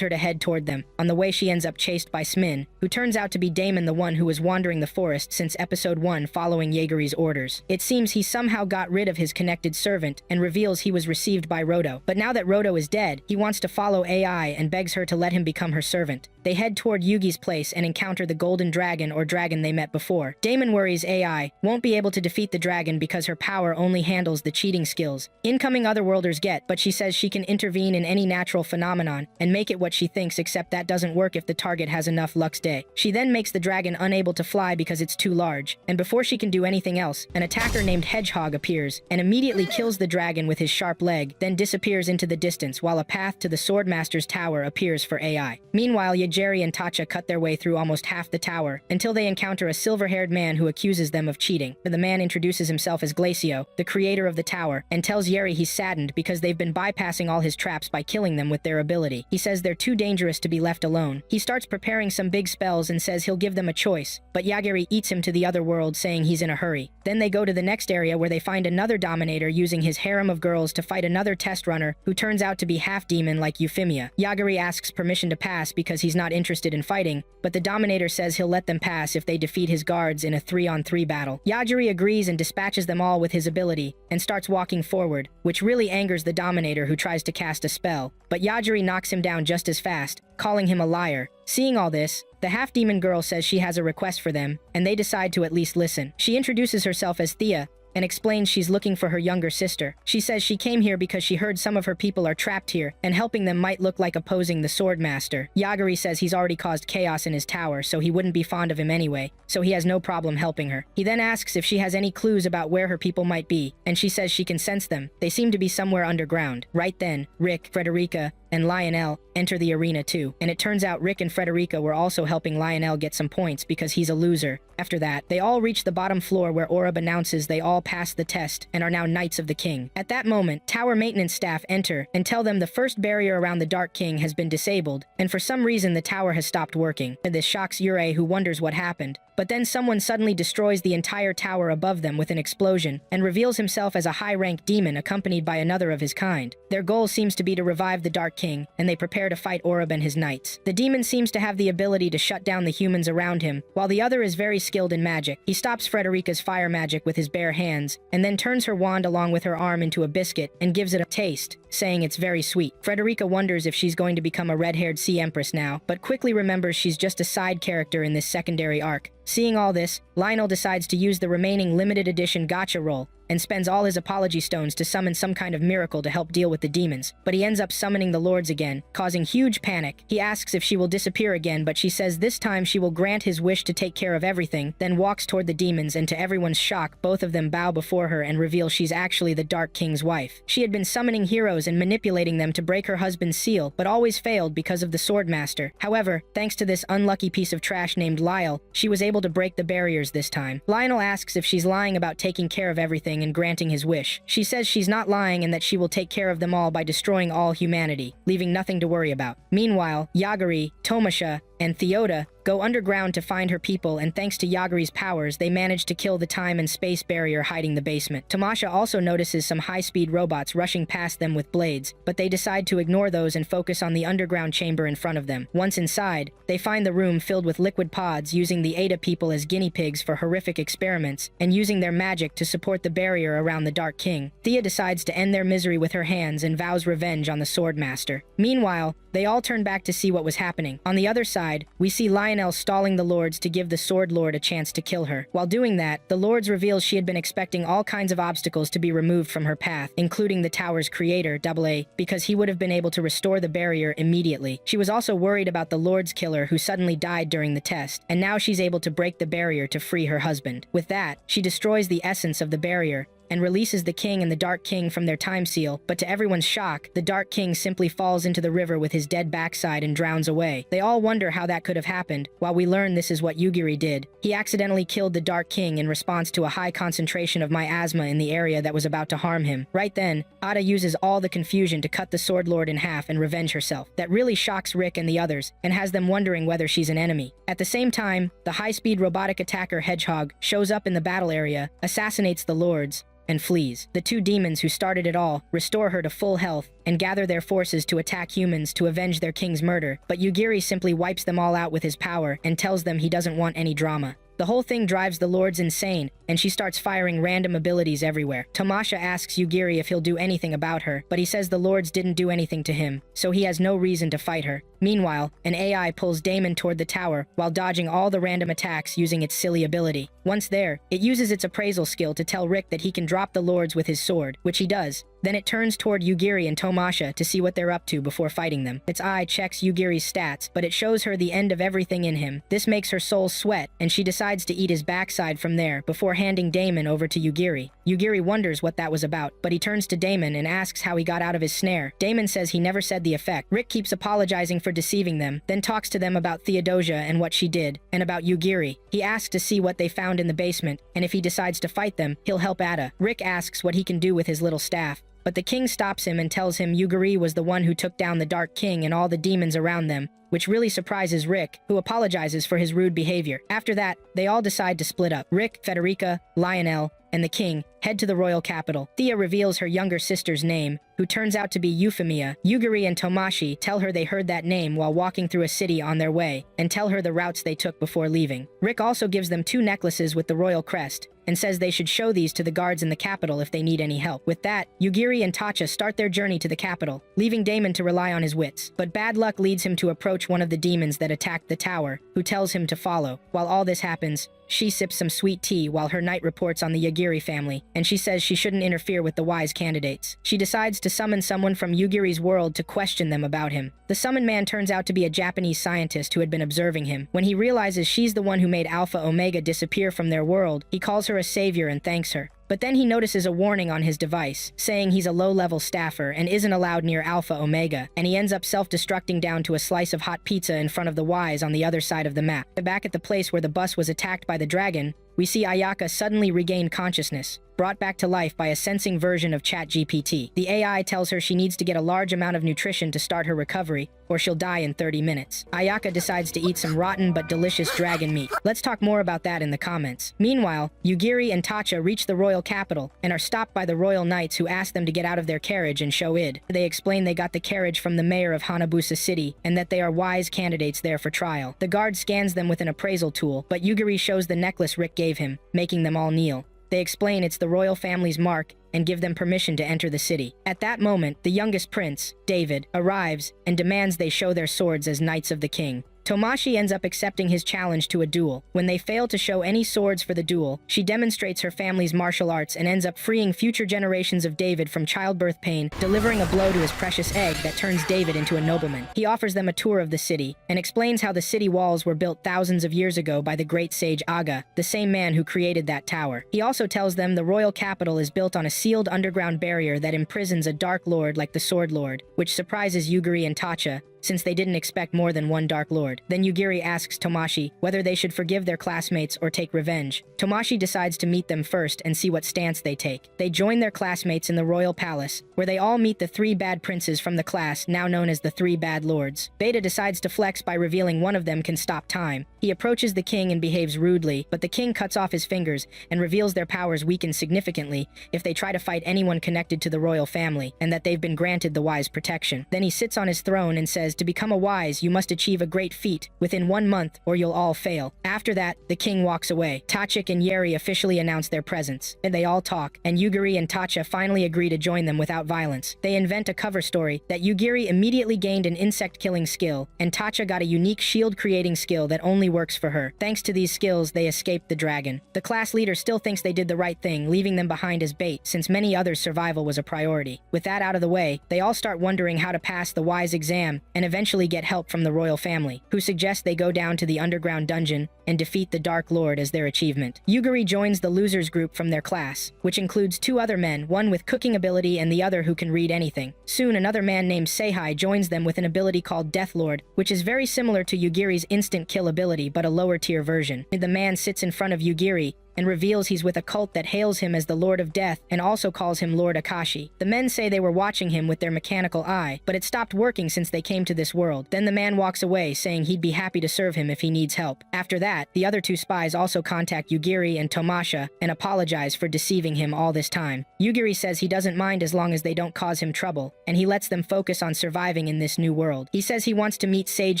her to head toward them. On the way, she ends up chased by Smin, who turns out to be Damon, the one who was wandering the forest since episode 1 following Yaguri's orders. It seems he somehow got rid of his connected servant and reveals he was received by Roto. But now that Roto is dead, he wants to follow AI and begs her to let him become her servant. They head toward Yugi's place and encounter the golden dragon or dragon they met before. Damon worries AI won't be able to defeat the dragon because her power only handles the cheating skills incoming otherworlders get, but she says she can intervene in any natural phenomenon and make it what she thinks, except that doesn't work if the target has enough Lux Day. She then makes the dragon unable to fly because it's too large, and before she can do anything else, an attacker named Hedgehog appears and immediately kills the dragon with his sharp leg, then disappears into the distance while a path to the Swordmaster's tower appears for AI. Meanwhile, Yajiri and Tacha cut their way through almost half the tower until they encounter a silver-haired man who accuses them of cheating. The man introduces himself as Glacio, the creator of the tower, and tells Yeri he's saddened because they've been bypassing all his traps by killing them with their ability. He says they're too dangerous to be left alone. He starts preparing some big spells and says he'll give them a choice, but Yagiri eats him to the other world, saying he's in a hurry. Then they go to the next area where they find another Dominator using his harem of girls to fight another test runner who turns out to be half-demon like Euphemia. Yagiri asks permission to pass because he's not interested in fighting, but the Dominator says he'll let them pass if they defeat his guards in a 3-on-3 battle. Yagiri agrees and dispatches them all with his ability and starts walking forward, which really angers the Dominator, who tries to cast a spell, but Yajiri knocks him down just as fast, calling him a liar. Seeing all this, the half-demon girl says she has a request for them, and they decide to at least listen. She introduces herself as Thea and explains she's looking for her younger sister. She says she came here because she heard some of her people are trapped here, and helping them might look like opposing the Swordmaster. Yagiri says he's already caused chaos in his tower, so he wouldn't be fond of him anyway, so he has no problem helping her. He then asks if she has any clues about where her people might be, and she says she can sense them. They seem to be somewhere underground. Right then, Rick, Frederica, and Lionel enter the arena too, and it turns out Rick and Frederica were also helping Lionel get some points because he's a loser. After that, they all reach the bottom floor where Orb announces they all passed the test and are now Knights of the King. At that moment, tower maintenance staff enter and tell them the first barrier around the Dark King has been disabled, and for some reason the tower has stopped working. And this shocks Yurei, who wonders what happened. But then someone suddenly destroys the entire tower above them with an explosion and reveals himself as a high-ranked demon accompanied by another of his kind. Their goal seems to be to revive the Dark King, and they prepare to fight Orb and his knights. The demon seems to have the ability to shut down the humans around him, while the other is very skilled in magic. He stops Frederica's fire magic with his bare hands, and then turns her wand along with her arm into a biscuit and gives it a taste, saying it's very sweet. Frederica wonders if she's going to become a red-haired Sea Empress now, but quickly remembers she's just a side character in this secondary arc. Seeing all this, Lionel decides to use the remaining limited edition gacha roll and spends all his apology stones to summon some kind of miracle to help deal with the demons, but he ends up summoning the lords again, causing huge panic. He asks if she will disappear again, but she says this time she will grant his wish to take care of everything, then walks toward the demons, and to everyone's shock, both of them bow before her and reveal she's actually the Dark King's wife. She had been summoning heroes and manipulating them to break her husband's seal, but always failed because of the Swordmaster. However, thanks to this unlucky piece of trash named Lyle, she was able to break the barriers this time. Lionel asks if she's lying about taking care of everything and granting his wish. She says she's not lying and that she will take care of them all by destroying all humanity, leaving nothing to worry about. Meanwhile, Yaguri, Tomasha, and Theoda go underground to find her people, and thanks to Yaguri's powers, they manage to kill the time and space barrier hiding the basement. Tomasha also notices some high-speed robots rushing past them with blades, but they decide to ignore those and focus on the underground chamber in front of them. Once inside, they find the room filled with liquid pods, using the Ada people as guinea pigs for horrific experiments, and using their magic to support the barrier around the Dark King. Thea decides to end their misery with her hands and vows revenge on the Sword Master. Meanwhile, they all turn back to see what was happening. On the other side, we see Lionel stalling the Lords to give the Sword Lord a chance to kill her. While doing that, the Lords reveals she had been expecting all kinds of obstacles to be removed from her path, including the tower's creator, AA, because he would have been able to restore the barrier immediately. She was also worried about the Lord's killer who suddenly died during the test, and now she's able to break the barrier to free her husband. With that, she destroys the essence of the barrier and releases the king and the Dark King from their time seal, but to everyone's shock, the Dark King simply falls into the river with his dead backside and drowns away. They all wonder how that could have happened, while we learn this is what Yugiri did. He accidentally killed the Dark King in response to a high concentration of miasma in the area that was about to harm him. Right then, Ada uses all the confusion to cut the Sword Lord in half and revenge herself. That really shocks Rick and the others, and has them wondering whether she's an enemy. At the same time, the high-speed robotic attacker Hedgehog shows up in the battle area, assassinates the Lords, and flees. The two demons who started it all restore her to full health and gather their forces to attack humans to avenge their king's murder, but Yugiri simply wipes them all out with his power and tells them he doesn't want any drama. The whole thing drives the Lords insane, and she starts firing random abilities everywhere. Tomasha asks Yugiri if he'll do anything about her, but he says the Lords didn't do anything to him, so he has no reason to fight her. Meanwhile, an AI pulls Damon toward the tower while dodging all the random attacks using its silly ability. Once there, it uses its appraisal skill to tell Rick that he can drop the Lords with his sword, which he does. Then it turns toward Yugiri and Tomasha to see what they're up to before fighting them. Its eye checks Yugiri's stats, but it shows her the end of everything in him. This makes her soul sweat, and she decides to eat his backside from there before handing Damon over to Yugiri. Yugiri wonders what that was about, but he turns to Damon and asks how he got out of his snare. Damon says he never said the effect. Rick keeps apologizing for deceiving them, then talks to them about Theodosia and what she did, and about Yugiri. He asks to see what they found in the basement, and if he decides to fight them, he'll help Ada. Rick asks what he can do with his little staff, but the king stops him and tells him Yugiri was the one who took down the Dark King and all the demons around them, which really surprises Rick, who apologizes for his rude behavior. After that, they all decide to split up. Rick, Federica, Lionel, and the king head to the royal capital. Thea reveals her younger sister's name, who turns out to be Euphemia. Yugiri and Tomashi tell her they heard that name while walking through a city on their way, and tell her the routes they took before leaving. Rick also gives them 2 necklaces with the royal crest, and says they should show these to the guards in the capital if they need any help. With that, Yugiri and Tacha start their journey to the capital, leaving Damon to rely on his wits. But bad luck leads him to approach one of the demons that attacked the tower, who tells him to follow. While all this happens, she sips some sweet tea while her knight reports on the Yagiri family, and she says she shouldn't interfere with the wise candidates. She decides to summon someone from Yugiri's world to question them about him. The summoned man turns out to be a Japanese scientist who had been observing him. When he realizes she's the one who made Alpha Omega disappear from their world, he calls her a savior and thanks her. But then he notices a warning on his device, saying he's a low-level staffer and isn't allowed near Alpha Omega, and he ends up self-destructing down to a slice of hot pizza in front of the Wise on the other side of the map. Back at the place where the bus was attacked by the dragon, we see Ayaka suddenly regain consciousness, brought back to life by a sensing version of ChatGPT. The AI tells her she needs to get a large amount of nutrition to start her recovery, or she'll die in 30 minutes. Ayaka decides to eat some rotten but delicious dragon meat. Let's talk more about that in the comments. Meanwhile, Yugiri and Tacha reach the royal capital and are stopped by the royal knights who ask them to get out of their carriage and show id. They explain they got the carriage from the mayor of Hanabusa City and that they are wise candidates there for trial. The guard scans them with an appraisal tool, but Yugiri shows the necklace Rick gave him, making them all kneel. They explain it's the royal family's mark and give them permission to enter the city. At that moment, the youngest prince, David, arrives and demands they show their swords as knights of the king. Tomashi ends up accepting his challenge to a duel. When they fail to show any swords for the duel, she demonstrates her family's martial arts and ends up freeing future generations of David from childbirth pain, delivering a blow to his precious egg that turns David into a nobleman. He offers them a tour of the city and explains how the city walls were built thousands of years ago by the great sage Aga, the same man who created that tower. He also tells them the royal capital is built on a sealed underground barrier that imprisons a dark lord like the Sword Lord, which surprises Yugiri and Tacha, since they didn't expect more than one Dark Lord. Then Yugiri asks Tomoshi whether they should forgive their classmates or take revenge. Tomoshi decides to meet them first and see what stance they take. They join their classmates in the royal palace, where they all meet the 3 bad princes from the class, now known as the 3 bad lords. Beta decides to flex by revealing one of them can stop time. He approaches the king and behaves rudely, but the king cuts off his fingers and reveals their powers weaken significantly if they try to fight anyone connected to the royal family, and that they've been granted the wise protection. Then he sits on his throne and says, to become a wise, you must achieve a great feat within 1 month or you'll all fail. After that, the king walks away. Tachik and Yeri officially announce their presence, and they all talk, and Yugiri and Tacha finally agree to join them without violence. They invent a cover story that Yugiri immediately gained an insect-killing skill, and Tacha got a unique shield-creating skill that only works for her. Thanks to these skills, they escaped the dragon. The class leader still thinks they did the right thing, leaving them behind as bait, since many others' survival was a priority. With that out of the way, they all start wondering how to pass the wise exam and eventually get help from the royal family, who suggest they go down to the underground dungeon and defeat the Dark Lord as their achievement. Yugiri joins the losers group from their class, which includes 2 other men, one with cooking ability and the other who can read anything. Soon, another man named Seihai joins them with an ability called Death Lord, which is very similar to Yugiri's instant kill ability but a lower tier version. The man sits in front of Yugiri and reveals he's with a cult that hails him as the Lord of Death and also calls him Lord Akashi. The men say they were watching him with their mechanical eye, but it stopped working since they came to this world. Then the man walks away, saying he'd be happy to serve him if he needs help. After that, the other 2 spies also contact Yugiri and Tomasha and apologize for deceiving him all this time. Yugiri says he doesn't mind as long as they don't cause him trouble, and he lets them focus on surviving in this new world. He says he wants to meet Sage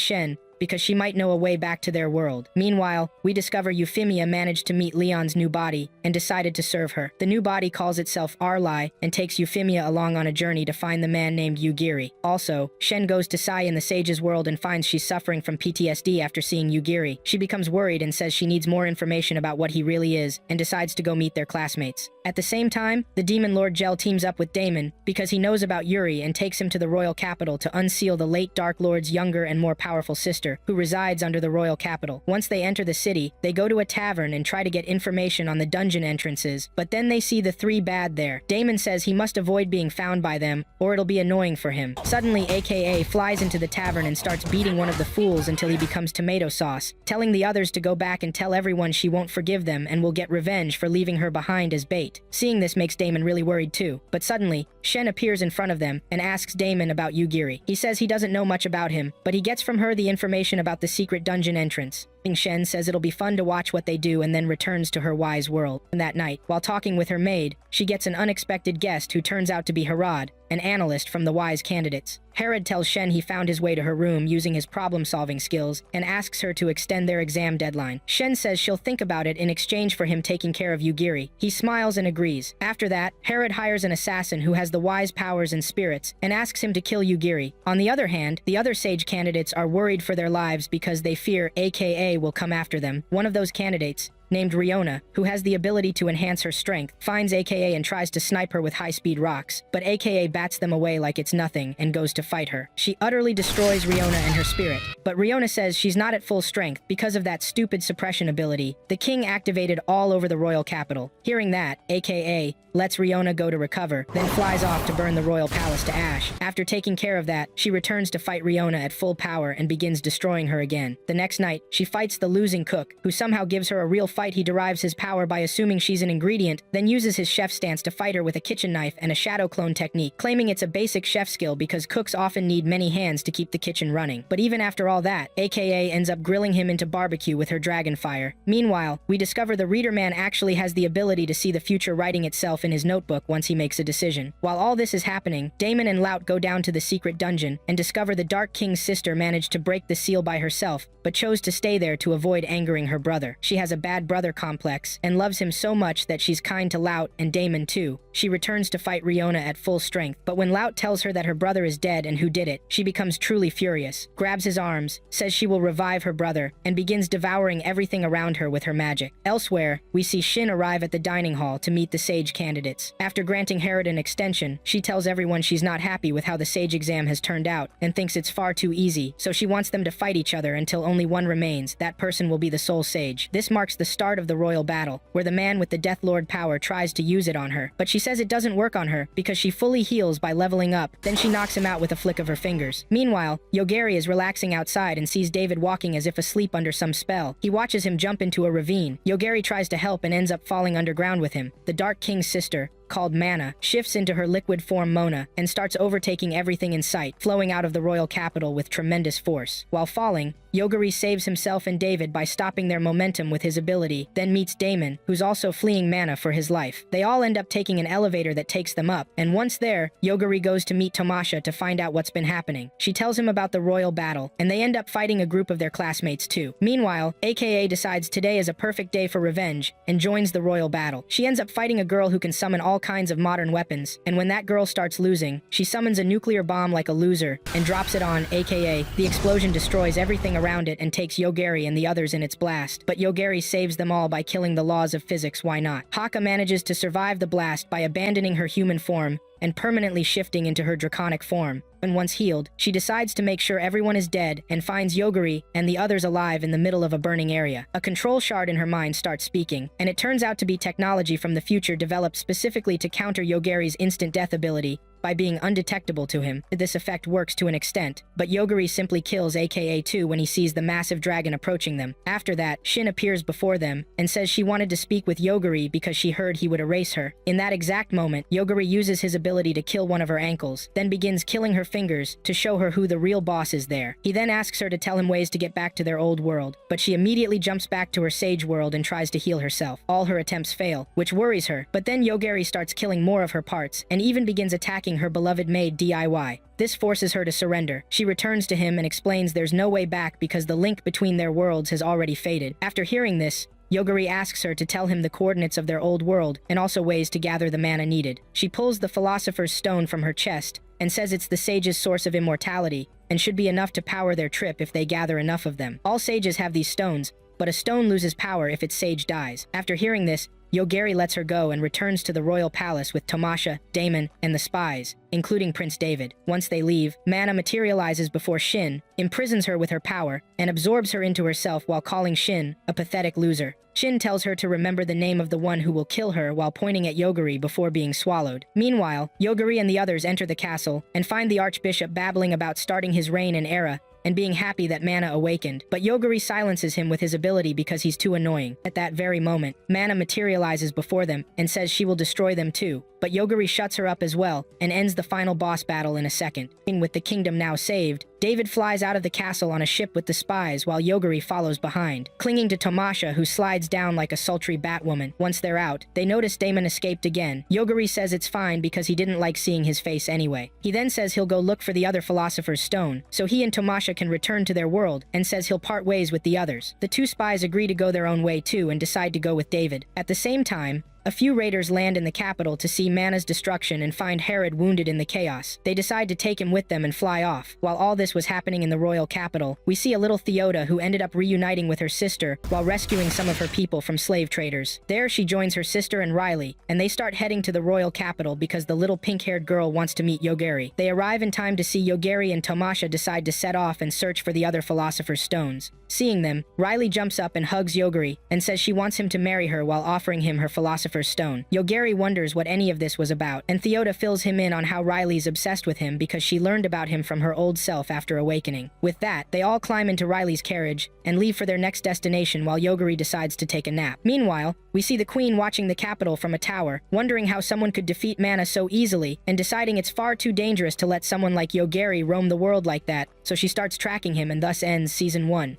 Shen, because she might know a way back to their world. Meanwhile, we discover Euphemia managed to meet Leon's new body and decided to serve her. The new body calls itself Arlai and takes Euphemia along on a journey to find the man named Yugiri. Also, Shen goes to Sai in the sage's world and finds she's suffering from PTSD after seeing Yugiri. She becomes worried and says she needs more information about what he really is and decides to go meet their classmates. At the same time, the Demon Lord Gel teams up with Damon because he knows about Yuri and takes him to the royal capital to unseal the late Dark Lord's younger and more powerful sister, who resides under the royal capital. Once they enter the city, they go to a tavern and try to get information on the dungeon entrances, but then they see the 3 bad there. Damon says he must avoid being found by them, or it'll be annoying for him. Suddenly, AKA flies into the tavern and starts beating one of the fools until he becomes tomato sauce, telling the others to go back and tell everyone she won't forgive them and will get revenge for leaving her behind as bait. Seeing this makes Damon really worried too, but suddenly, Shen appears in front of them and asks Damon about Yugiri. He says he doesn't know much about him, but he gets from her the information about the secret dungeon entrance. Shen says it'll be fun to watch what they do and then returns to her wise world. And that night, while talking with her maid, she gets an unexpected guest who turns out to be Harad, an analyst from the wise candidates. Herod tells Shen he found his way to her room using his problem-solving skills and asks her to extend their exam deadline. Shen says she'll think about it in exchange for him taking care of Yugiri. He smiles and agrees. After that, Herod hires an assassin who has the wise powers and spirits and asks him to kill Yugiri. On the other hand, the other sage candidates are worried for their lives because they fear AKA will come after them. One of those candidates, named Ryona, who has the ability to enhance her strength, finds AKA and tries to snipe her with high-speed rocks, but AKA bats them away like it's nothing and goes to fight her. She utterly destroys Ryona and her spirit, but Ryona says she's not at full strength because of that stupid suppression ability the king activated all over the royal capital. Hearing that, AKA lets Ryona go to recover, then flies off to burn the royal palace to ash. After taking care of that, she returns to fight Ryona at full power and begins destroying her again. The next night, she fights the losing cook, who somehow gives her a real fight. He derives his power by assuming she's an ingredient, then uses his chef stance to fight her with a kitchen knife and a shadow clone technique, claiming it's a basic chef skill because cooks often need many hands to keep the kitchen running. But even after all that, AKA ends up grilling him into barbecue with her dragon fire. Meanwhile, we discover the Reader Man actually has the ability to see the future writing itself in his notebook once he makes a decision. While all this is happening, Damon and Laut go down to the secret dungeon and discover the Dark King's sister managed to break the seal by herself, but chose to stay there to avoid angering her brother. She has a bad brother complex and loves him so much that she's kind to Laut and Damon too. She returns to fight Ryona at full strength, but when Laut tells her that her brother is dead and who did it, she becomes truly furious, grabs his arms, says she will revive her brother, and begins devouring everything around her with her magic. Elsewhere, we see Shin arrive at the dining hall to meet the sage candidates. After granting Herod an extension, she tells everyone she's not happy with how the sage exam has turned out and thinks it's far too easy, so she wants them to fight each other until only one remains. That person will be the sole sage. This marks the start of the royal battle, where the man with the Death Lord power tries to use it on her, but she says it doesn't work on her because she fully heals by leveling up, then she knocks him out with a flick of her fingers. Meanwhile, Yogiri is relaxing outside and sees David walking as if asleep under some spell. He watches him jump into a ravine. Yogiri tries to help and ends up falling underground with him. The Dark King's sister, called Mana, shifts into her liquid form Mona and starts overtaking everything in sight, flowing out of the royal capital with tremendous force. While falling, Yogiri saves himself and David by stopping their momentum with his ability, then meets Damon, who's also fleeing Mana for his life. They all end up taking an elevator that takes them up, and once there, Yogiri goes to meet Tomasha to find out what's been happening. She tells him about the royal battle, and they end up fighting a group of their classmates too. Meanwhile, AKA decides today is a perfect day for revenge, and joins the royal battle. She ends up fighting a girl who can summon all kinds of modern weapons, and when that girl starts losing, she summons a nuclear bomb like a loser, and drops it on AKA. The explosion destroys everything around it and takes Yogiri and the others in its blast, but Yogiri saves them all by killing the laws of physics, why not? Haka manages to survive the blast by abandoning her human form and permanently shifting into her draconic form. And once healed, she decides to make sure everyone is dead and finds Yogiri and the others alive in the middle of a burning area. A control shard in her mind starts speaking, and it turns out to be technology from the future developed specifically to counter Yogiri's instant death ability by being undetectable to him. This effect works to an extent, but Yogiri simply kills AKA-2 when he sees the massive dragon approaching them. After that, Shin appears before them and says she wanted to speak with Yogiri because she heard he would erase her. In that exact moment, Yogiri uses his ability to kill one of her ankles, then begins killing her fingers to show her who the real boss is there. He then asks her to tell him ways to get back to their old world, but she immediately jumps back to her sage world and tries to heal herself. All her attempts fail, which worries her, but then Yogiri starts killing more of her parts and even begins attacking her beloved maid DIY. This forces her to surrender. She returns to him and explains there's no way back because the link between their worlds has already faded. After hearing this, Yogiri asks her to tell him the coordinates of their old world and also ways to gather the mana needed. She pulls the Philosopher's Stone from her chest and says it's the sage's source of immortality and should be enough to power their trip if they gather enough of them. All sages have these stones, but a stone loses power if its sage dies. After hearing this, Yogiri lets her go and returns to the royal palace with Tomasha, Damon, and the spies, including Prince David. Once they leave, Mana materializes before Shin, imprisons her with her power, and absorbs her into herself while calling Shin a pathetic loser. Shin tells her to remember the name of the one who will kill her while pointing at Yogiri before being swallowed. Meanwhile, Yogiri and the others enter the castle and find the archbishop babbling about starting his reign and era and being happy that Mana awakened, but Yogiri silences him with his ability because he's too annoying. At that very moment, Mana materializes before them and says she will destroy them too, but Yogiri shuts her up as well and ends the final boss battle in a second. With the kingdom now saved, David flies out of the castle on a ship with the spies while Yogiri follows behind, clinging to Tomasha, who slides down like a sultry Batwoman. Once they're out, they notice Damon escaped again. Yogiri says it's fine because he didn't like seeing his face anyway. He then says he'll go look for the other Philosopher's Stone, so he and Tomasha can return to their world, and says he'll part ways with the others. The two spies agree to go their own way too and decide to go with David. At the same time, a few raiders land in the capital to see Mana's destruction and find Herod wounded in the chaos. They decide to take him with them and fly off. While all this was happening in the royal capital, we see a little Theota who ended up reuniting with her sister while rescuing some of her people from slave traders. There she joins her sister and Riley, and they start heading to the royal capital because the little pink-haired girl wants to meet Yogiri. They arrive in time to see Yogiri and Tomasha decide to set off and search for the other Philosopher's Stones. Seeing them, Riley jumps up and hugs Yogiri and says she wants him to marry her while offering him her Philosopher's Stone. Yogiri wonders what any of this was about, and Theota fills him in on how Riley's obsessed with him because she learned about him from her old self after awakening. With that, they all climb into Riley's carriage and leave for their next destination while Yogiri decides to take a nap. Meanwhile, we see the queen watching the capital from a tower, wondering how someone could defeat Mana so easily, and deciding it's far too dangerous to let someone like Yogiri roam the world like that, so she starts tracking him and thus ends Season 1.